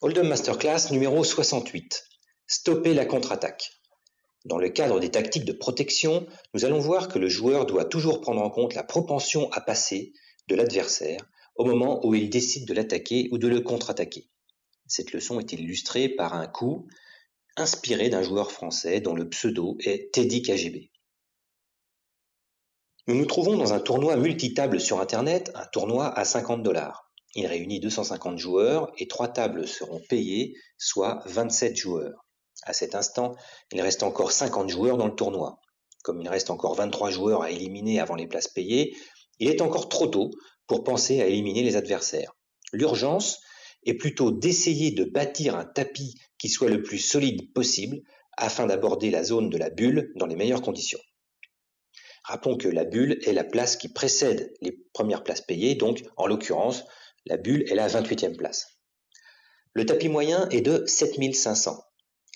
Hold'em Masterclass numéro 68. Stopper la contre-attaque. Dans le cadre des tactiques de protection, nous allons voir que le joueur doit toujours prendre en compte la propension à passer de l'adversaire au moment où il décide de l'attaquer ou de le contre-attaquer. Cette leçon est illustrée par un coup inspiré d'un joueur français dont le pseudo est Teddy KGB. Nous nous trouvons dans un tournoi multitable sur Internet, un tournoi à $50. Il réunit 250 joueurs et 3 tables seront payées, soit 27 joueurs. À cet instant, il reste encore 50 joueurs dans le tournoi. Comme il reste encore 23 joueurs à éliminer avant les places payées, il est encore trop tôt pour penser à éliminer les adversaires. L'urgence est plutôt d'essayer de bâtir un tapis qui soit le plus solide possible afin d'aborder la zone de la bulle dans les meilleures conditions. Rappelons que la bulle est la place qui précède les premières places payées, donc en l'occurrence, la bulle est la 28e place. Le tapis moyen est de 7500.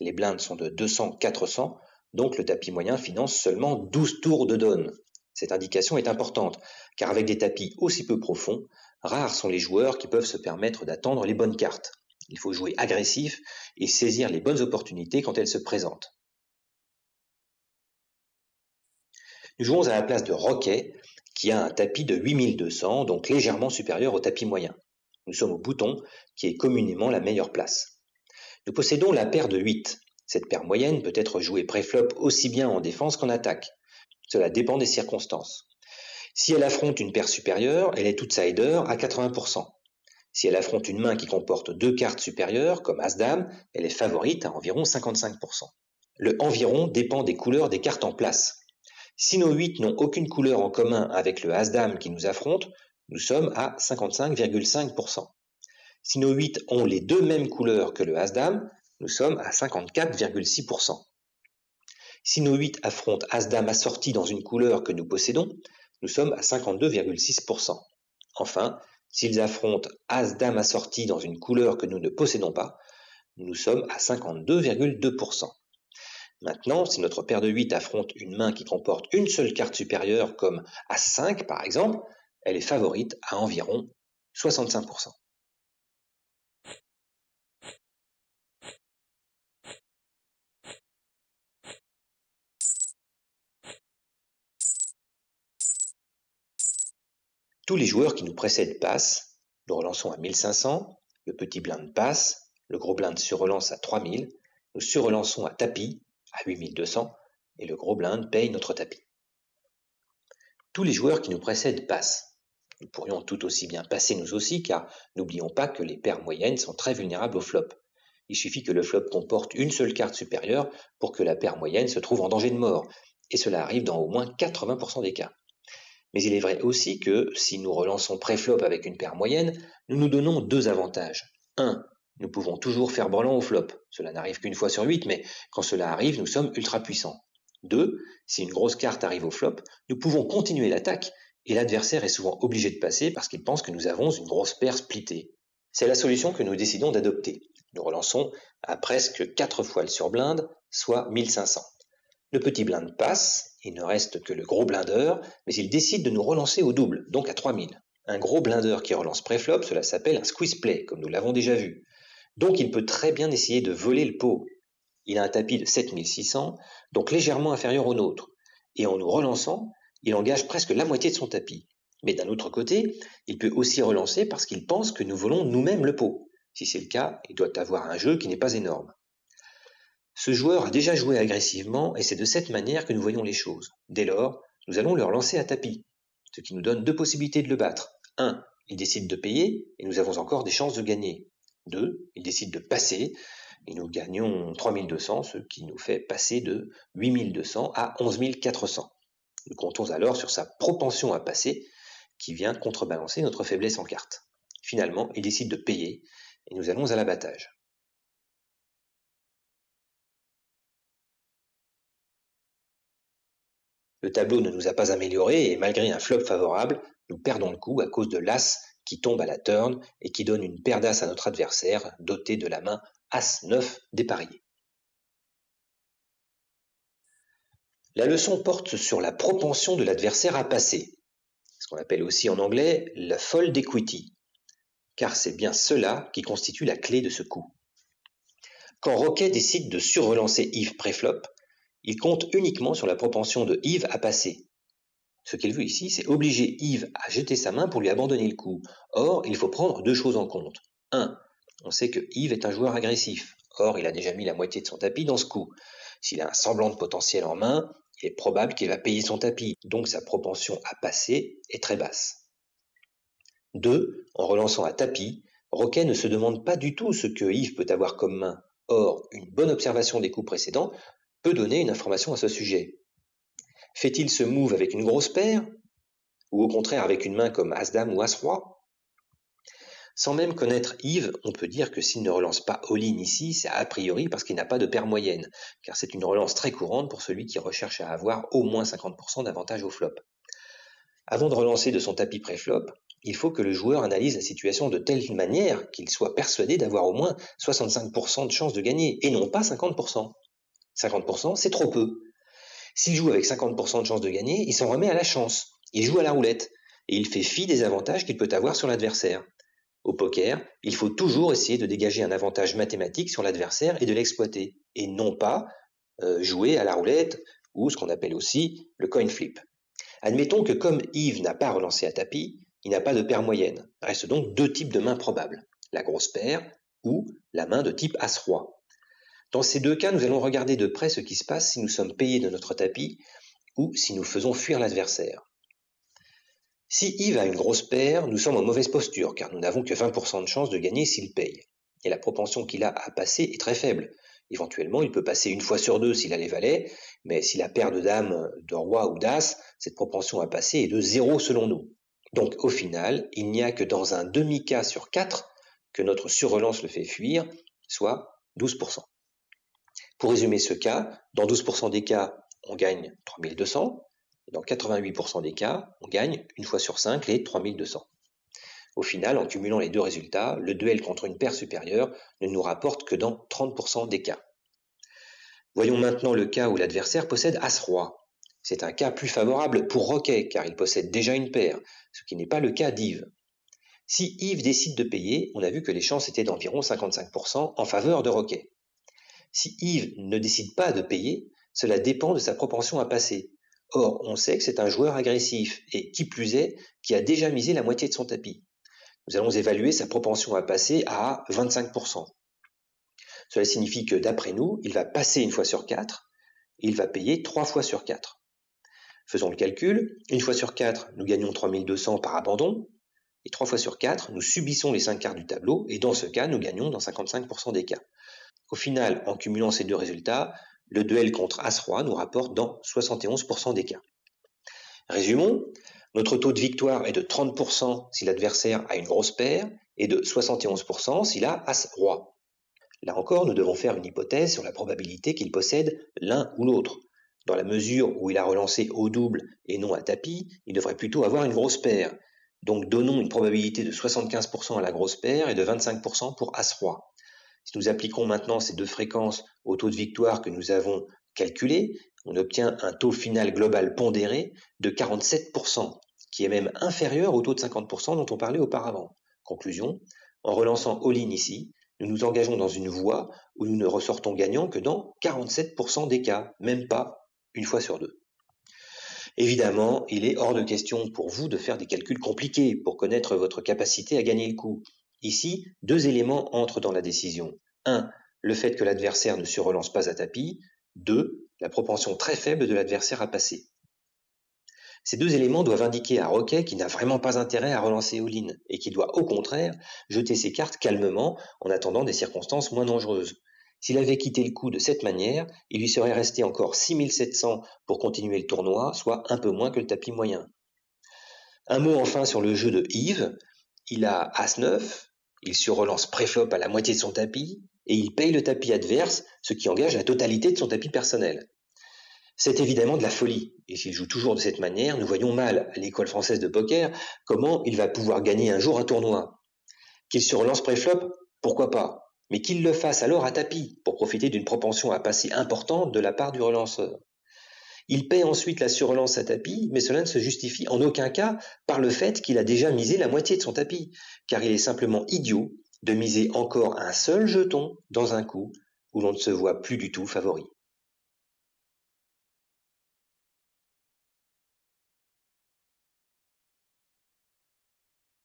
Les blindes sont de 200-400, donc le tapis moyen finance seulement 12 tours de donne. Cette indication est importante, car avec des tapis aussi peu profonds, rares sont les joueurs qui peuvent se permettre d'attendre les bonnes cartes. Il faut jouer agressif et saisir les bonnes opportunités quand elles se présentent. Nous jouons à la place de Roquet, qui a un tapis de 8200, donc légèrement supérieur au tapis moyen. Nous sommes au bouton, qui est communément la meilleure place. Nous possédons la paire de 8. Cette paire moyenne peut être jouée pré-flop aussi bien en défense qu'en attaque. Cela dépend des circonstances. Si elle affronte une paire supérieure, elle est outsider à 80%. Si elle affronte une main qui comporte 2 cartes supérieures, comme As-Dame, elle est favorite à environ 55%. Le environ dépend des couleurs des cartes en place. Si nos 8 n'ont aucune couleur en commun avec le As-Dame qui nous affronte, nous sommes à 55,5%. Si nos 8 ont les deux mêmes couleurs que le As-Dame, nous sommes à 54,6%. Si nos 8 affrontent As-Dame assorti dans une couleur que nous possédons, nous sommes à 52,6%. Enfin, s'ils affrontent As-Dame assorti dans une couleur que nous ne possédons pas, nous sommes à 52,2%. Maintenant, si notre paire de 8 affronte une main qui comporte une seule carte supérieure comme As-5 par exemple, elle est favorite à environ 65%. Tous les joueurs qui nous précèdent passent, nous relançons à 1500, le petit blind passe, le gros blind surrelance à 3000, nous surrelançons à tapis à 8200 et le gros blind paye notre tapis. Tous les joueurs qui nous précèdent passent. Nous pourrions tout aussi bien passer nous aussi car n'oublions pas que les paires moyennes sont très vulnérables au flop. Il suffit que le flop comporte une seule carte supérieure pour que la paire moyenne se trouve en danger de mort et cela arrive dans au moins 80% des cas. Mais il est vrai aussi que si nous relançons pré-flop avec une paire moyenne, nous nous donnons deux avantages. 1. Nous pouvons toujours faire brelan au flop. Cela n'arrive qu'une fois sur 8, mais quand cela arrive, nous sommes ultra puissants. 2. Si une grosse carte arrive au flop, nous pouvons continuer l'attaque et l'adversaire est souvent obligé de passer parce qu'il pense que nous avons une grosse paire splittée. C'est la solution que nous décidons d'adopter. Nous relançons à presque 4 fois le surblind, soit 1500. Le petit blind passe, il ne reste que le gros blinder, mais il décide de nous relancer au double, donc à 3000. Un gros blinder qui relance pré-flop, cela s'appelle un squeeze play, comme nous l'avons déjà vu. Donc il peut très bien essayer de voler le pot. Il a un tapis de 7600, donc légèrement inférieur au nôtre. Et en nous relançant, il engage presque la moitié de son tapis. Mais d'un autre côté, il peut aussi relancer parce qu'il pense que nous volons nous-mêmes le pot. Si c'est le cas, il doit avoir un jeu qui n'est pas énorme. Ce joueur a déjà joué agressivement et c'est de cette manière que nous voyons les choses. Dès lors, nous allons le relancer à tapis, ce qui nous donne deux possibilités de le battre. 1. Il décide de payer et nous avons encore des chances de gagner. 2. Il décide de passer et nous gagnons 3200, ce qui nous fait passer de 8200 à 11400. Nous comptons alors sur sa propension à passer qui vient contrebalancer notre faiblesse en carte. Finalement, il décide de payer et nous allons à l'abattage. Le tableau ne nous a pas amélioré et malgré un flop favorable, nous perdons le coup à cause de l'As qui tombe à la turn et qui donne une paire d'As à notre adversaire, doté de la main As-9 dépareillé. La leçon porte sur la propension de l'adversaire à passer, ce qu'on appelle aussi en anglais la fold equity, car c'est bien cela qui constitue la clé de ce coup. Quand Roquet décide de surrelancer Yves préflop, il compte uniquement sur la propension de Yves à passer. Ce qu'il veut ici, c'est obliger Yves à jeter sa main pour lui abandonner le coup. Or, il faut prendre deux choses en compte. 1. On sait que Yves est un joueur agressif. Or, il a déjà mis la moitié de son tapis dans ce coup. S'il a un semblant de potentiel en main, il est probable qu'il va payer son tapis, donc sa propension à passer est très basse. 2. En relançant à tapis, Roquet ne se demande pas du tout ce que Yves peut avoir comme main. Or, une bonne observation des coups précédents peut donner une information à ce sujet. Fait-il ce move avec une grosse paire, ou au contraire avec une main comme As-Dame ou As-Roi? Sans même connaître Yves, on peut dire que s'il ne relance pas all-in ici, c'est a priori parce qu'il n'a pas de paire moyenne, car c'est une relance très courante pour celui qui recherche à avoir au moins 50% d'avantage au flop. Avant de relancer de son tapis pré-flop, il faut que le joueur analyse la situation de telle manière qu'il soit persuadé d'avoir au moins 65% de chances de gagner, et non pas 50%. 50%, c'est trop peu. S'il joue avec 50% de chances de gagner, il s'en remet à la chance. Il joue à la roulette, et il fait fi des avantages qu'il peut avoir sur l'adversaire. Au poker, il faut toujours essayer de dégager un avantage mathématique sur l'adversaire et de l'exploiter, et non pas jouer à la roulette ou ce qu'on appelle aussi le coin flip. Admettons que comme Yves n'a pas relancé à tapis, il n'a pas de paire moyenne. Il reste donc deux types de mains probables, la grosse paire ou la main de type As-Roi. Dans ces deux cas, nous allons regarder de près ce qui se passe si nous sommes payés de notre tapis ou si nous faisons fuir l'adversaire. Si Yves a une grosse paire, nous sommes en mauvaise posture, car nous n'avons que 20% de chance de gagner s'il paye. Et la propension qu'il a à passer est très faible. Éventuellement, il peut passer une fois sur deux s'il a les valets, mais s'il a paire de dames, de roi ou d'as, cette propension à passer est de 0 selon nous. Donc au final, il n'y a que dans un demi-cas sur 4 que notre surrelance le fait fuir, soit 12%. Pour résumer ce cas, dans 12% des cas, on gagne 3200, dans 88% des cas, on gagne une fois sur 5 les 3200. Au final, en cumulant les deux résultats, le duel contre une paire supérieure ne nous rapporte que dans 30% des cas. Voyons maintenant le cas où l'adversaire possède As-Roi. C'est un cas plus favorable pour Roquet, car il possède déjà une paire, ce qui n'est pas le cas d'Yves. Si Yves décide de payer, on a vu que les chances étaient d'environ 55% en faveur de Roquet. Si Yves ne décide pas de payer, cela dépend de sa propension à passer. Or, on sait que c'est un joueur agressif, et qui plus est, qui a déjà misé la moitié de son tapis. Nous allons évaluer sa propension à passer à 25%. Cela signifie que d'après nous, il va passer une fois sur 4, et il va payer 3 fois sur 4. Faisons le calcul, une fois sur 4, nous gagnons 3200 par abandon, et 3 fois sur 4, nous subissons les 5 quarts du tableau, et dans ce cas, nous gagnons dans 55% des cas. Au final, en cumulant ces deux résultats, le duel contre As-Roi nous rapporte dans 71% des cas. Résumons, notre taux de victoire est de 30% si l'adversaire a une grosse paire et de 71% s'il a As-Roi. Là encore, nous devons faire une hypothèse sur la probabilité qu'il possède l'un ou l'autre. Dans la mesure où il a relancé au double et non à tapis, il devrait plutôt avoir une grosse paire. Donc donnons une probabilité de 75% à la grosse paire et de 25% pour As-Roi. Si nous appliquons maintenant ces deux fréquences au taux de victoire que nous avons calculé, on obtient un taux final global pondéré de 47%, qui est même inférieur au taux de 50% dont on parlait auparavant. Conclusion, en relançant all-in ici, nous nous engageons dans une voie où nous ne ressortons gagnants que dans 47% des cas, même pas une fois sur deux. Évidemment, il est hors de question pour vous de faire des calculs compliqués pour connaître votre capacité à gagner le coup. Ici, deux éléments entrent dans la décision. 1. Le fait que l'adversaire ne surrelance pas à tapis. 2. La propension très faible de l'adversaire à passer. Ces deux éléments doivent indiquer à Roquet qu'il n'a vraiment pas intérêt à relancer all-in et qu'il doit au contraire jeter ses cartes calmement en attendant des circonstances moins dangereuses. S'il avait quitté le coup de cette manière, il lui serait resté encore 6700 pour continuer le tournoi, soit un peu moins que le tapis moyen. Un mot enfin sur le jeu de Yves. Il a As-9, il surrelance préflop à la moitié de son tapis, et il paye le tapis adverse, ce qui engage la totalité de son tapis personnel. C'est évidemment de la folie, et s'il joue toujours de cette manière, nous voyons mal à l'école française de poker comment il va pouvoir gagner un jour un tournoi. Qu'il surrelance préflop, pourquoi pas, mais qu'il le fasse alors à tapis, pour profiter d'une propension à passer importante de la part du relanceur. Il paie ensuite la surrelance à tapis, mais cela ne se justifie en aucun cas par le fait qu'il a déjà misé la moitié de son tapis, car il est simplement idiot de miser encore un seul jeton dans un coup où l'on ne se voit plus du tout favori.